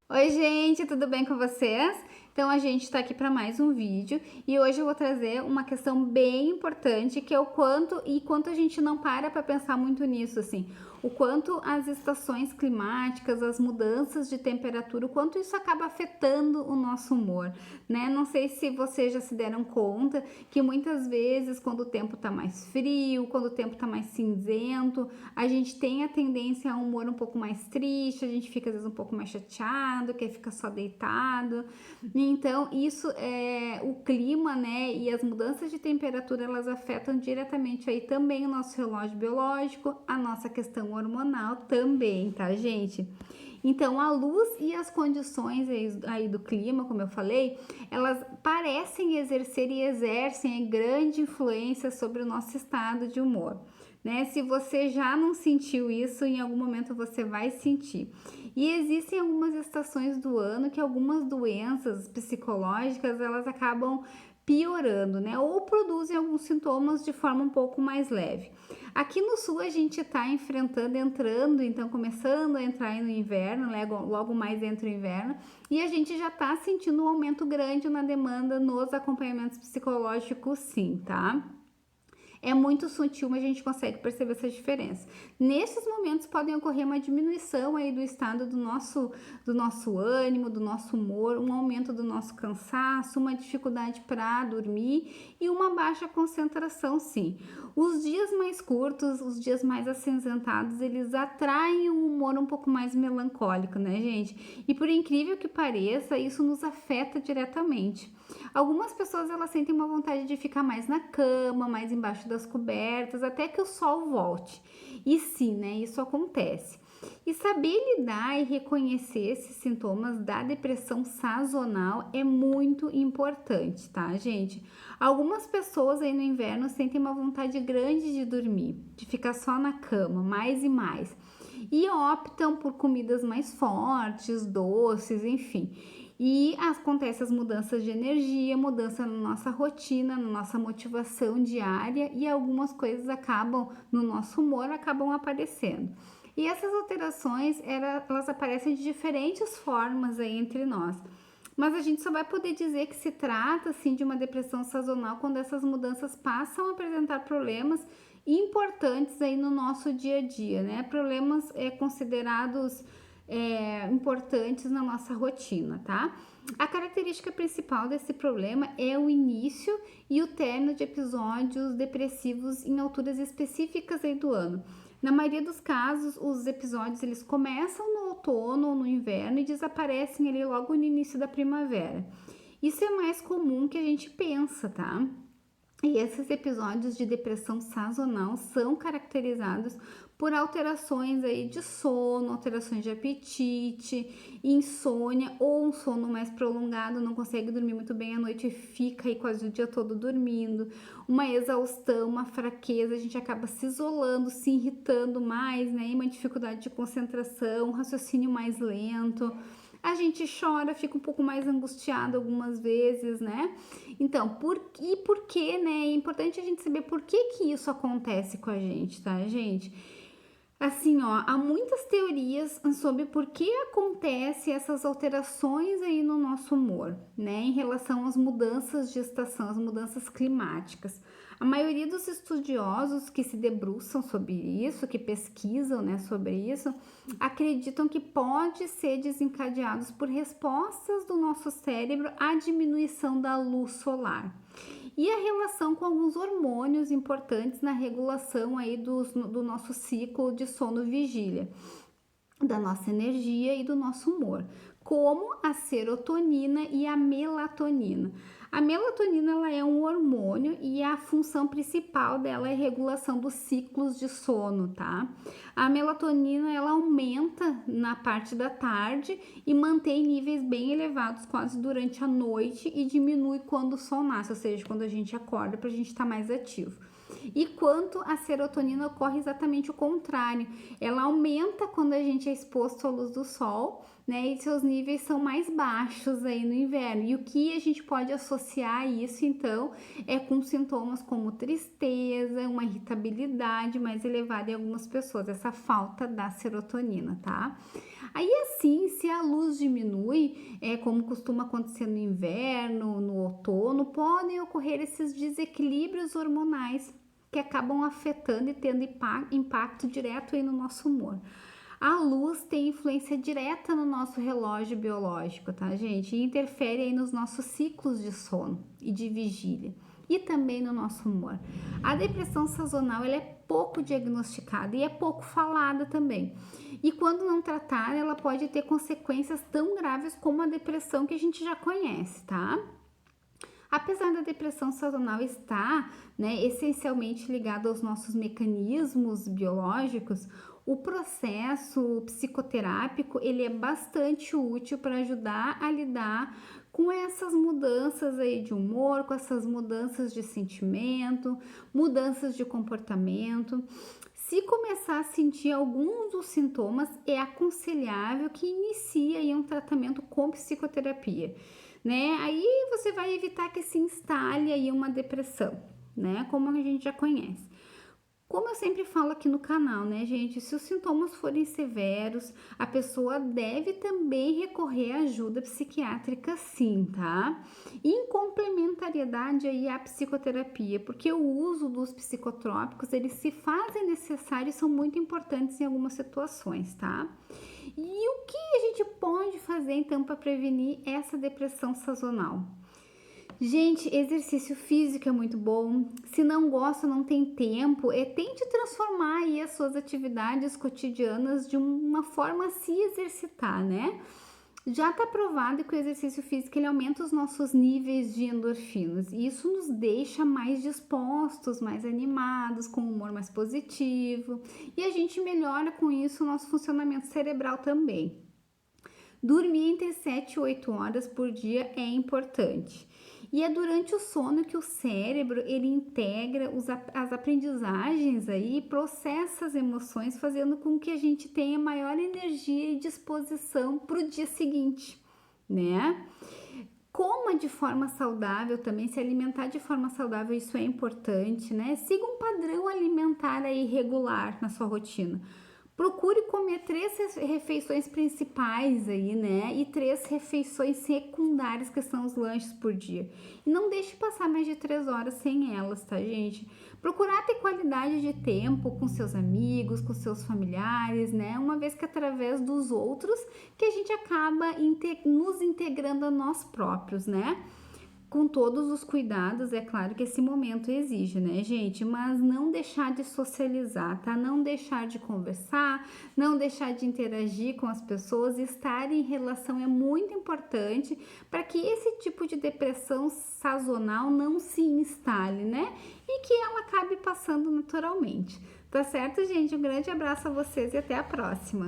Oi, gente, tudo bem com vocês? Então, a gente está aqui para mais um vídeo e hoje eu vou trazer uma questão bem importante que é o quanto a gente não para pensar muito nisso, assim, o quanto as estações climáticas, as mudanças de temperatura, o quanto isso acaba afetando o nosso humor, né? Não sei se vocês já se deram conta que muitas vezes, quando o tempo tá mais frio, quando o tempo tá mais cinzento, a gente tem a tendência a um humor um pouco mais triste, a gente fica às vezes um pouco mais chateado, quer ficar só deitado. Então, isso é o clima, né, e as mudanças de temperatura, elas afetam diretamente aí também o nosso relógio biológico, a nossa questão hormonal também, tá, gente? Então, a luz e as condições aí do clima, como eu falei, elas parecem exercer e exercem grande influência sobre o nosso estado de humor. Né? Se você já não sentiu isso, em algum momento você vai sentir. E existem algumas estações do ano que algumas doenças psicológicas elas acabam piorando, né? Ou produzem alguns sintomas de forma um pouco mais leve. Aqui no sul a gente está entrando, então começando a entrar no inverno, logo mais entra o inverno, e a gente já está sentindo um aumento grande na demanda nos acompanhamentos psicológicos, sim, tá? É muito sutil, mas a gente consegue perceber essa diferença. Nesses momentos podem ocorrer uma diminuição aí do estado do nosso ânimo, do nosso humor, um aumento do nosso cansaço, uma dificuldade para dormir e uma baixa concentração, sim. Os dias mais curtos, os dias mais acinzentados, eles atraem um humor um pouco mais melancólico, né, gente? E por incrível que pareça, isso nos afeta diretamente. Algumas pessoas elas sentem uma vontade de ficar mais na cama, mais embaixo das cobertas, até que o sol volte. E sim, né? Isso acontece. E saber lidar e reconhecer esses sintomas da depressão sazonal é muito importante, tá, gente? Algumas pessoas aí no inverno sentem uma vontade grande de dormir, de ficar só na cama, mais e mais. E optam por comidas mais fortes, doces, enfim. E acontece as mudanças de energia, mudança na nossa rotina, na nossa motivação diária e algumas coisas acabam no nosso humor acabam aparecendo. E essas alterações elas aparecem de diferentes formas aí entre nós. Mas a gente só vai poder dizer que se trata assim de uma depressão sazonal quando essas mudanças passam a apresentar problemas importantes aí no nosso dia a dia, né? Problemas considerados importantes na nossa rotina, tá? A característica principal desse problema é o início e o término de episódios depressivos em alturas específicas aí do ano. Na maioria dos casos, os episódios eles começam no outono ou no inverno e desaparecem ali logo no início da primavera. Isso é mais comum que a gente pensa, tá? E esses episódios de depressão sazonal são caracterizados por alterações aí de sono, alterações de apetite, insônia ou um sono mais prolongado, não consegue dormir muito bem à noite e fica aí quase o dia todo dormindo, uma exaustão, uma fraqueza, a gente acaba se isolando, se irritando mais, né? E uma dificuldade de concentração, um raciocínio mais lento. A gente chora, fica um pouco mais angustiado algumas vezes, né? Então, por que, né? É importante a gente saber por que isso acontece com a gente, tá, gente? Assim, ó, há muitas teorias sobre por que acontece essas alterações aí no nosso humor, né, em relação às mudanças de estação, às mudanças climáticas. A maioria dos estudiosos que se debruçam sobre isso, que pesquisam, né, sobre isso, acreditam que pode ser desencadeados por respostas do nosso cérebro à diminuição da luz solar e a relação com alguns hormônios importantes na regulação aí do nosso ciclo de sono-vigília, da nossa energia e do nosso humor, como a serotonina e a melatonina. A melatonina ela é um hormônio e a função principal dela é a regulação dos ciclos de sono, tá? A melatonina ela aumenta na parte da tarde e mantém níveis bem elevados quase durante a noite e diminui quando o sol nasce, ou seja, quando a gente acorda para a gente estar mais ativo. E quanto a serotonina ocorre exatamente o contrário. Ela aumenta quando a gente é exposto à luz do sol, né? E seus níveis são mais baixos aí no inverno. E o que a gente pode associar isso, então, é com sintomas como tristeza, uma irritabilidade mais elevada em algumas pessoas, essa falta da serotonina, tá? Aí sim, se a luz diminui, como costuma acontecer no inverno, no outono, podem ocorrer esses desequilíbrios hormonais que acabam afetando e tendo impacto direto aí no nosso humor. A luz tem influência direta no nosso relógio biológico, tá, gente? E interfere aí nos nossos ciclos de sono e de vigília e também no nosso humor. A depressão sazonal ela é pouco diagnosticada e é pouco falada também. E quando não tratada, ela pode ter consequências tão graves como a depressão que a gente já conhece, tá? Apesar da depressão sazonal estar, essencialmente ligada aos nossos mecanismos biológicos, o processo psicoterápico ele é bastante útil para ajudar a lidar com essas mudanças aí de humor, com essas mudanças de sentimento, mudanças de comportamento. Se começar a sentir alguns dos sintomas, é aconselhável que inicie aí um tratamento com psicoterapia, né? Aí você vai evitar que se instale aí uma depressão, né? Como a gente já conhece. Como eu sempre falo aqui no canal, né, gente? Se os sintomas forem severos, a pessoa deve também recorrer à ajuda psiquiátrica, sim, tá? Em complementariedade aí à psicoterapia, porque o uso dos psicotrópicos, eles se fazem necessários e são muito importantes em algumas situações, tá? E o que a gente pode fazer, então, para prevenir essa depressão sazonal? Gente, exercício físico é muito bom. Se não gosta, não tem tempo, tente transformar aí as suas atividades cotidianas de uma forma a se exercitar, né? Já está provado que o exercício físico ele aumenta os nossos níveis de endorfinas e isso nos deixa mais dispostos, mais animados, com um humor mais positivo e a gente melhora com isso o nosso funcionamento cerebral também. Dormir entre 7 e 8 horas por dia é importante. E é durante o sono que o cérebro ele integra as aprendizagens aí, processa as emoções, fazendo com que a gente tenha maior energia e disposição para o dia seguinte, né? Coma de forma saudável também, se alimentar de forma saudável, isso é importante, né? Siga um padrão alimentar aí regular na sua rotina. Procure comer 3 refeições principais aí, né? E 3 refeições secundárias, que são os lanches por dia. E não deixe passar mais de 3 horas sem elas, tá, gente? Procurar ter qualidade de tempo com seus amigos, com seus familiares, né? Uma vez que através dos outros que a gente acaba nos integrando a nós próprios, né? Com todos os cuidados, é claro que esse momento exige, né, gente? Mas não deixar de socializar, tá? Não deixar de conversar, não deixar de interagir com as pessoas, estar em relação é muito importante para que esse tipo de depressão sazonal não se instale, né? E que ela acabe passando naturalmente. Tá certo, gente? Um grande abraço a vocês e até a próxima!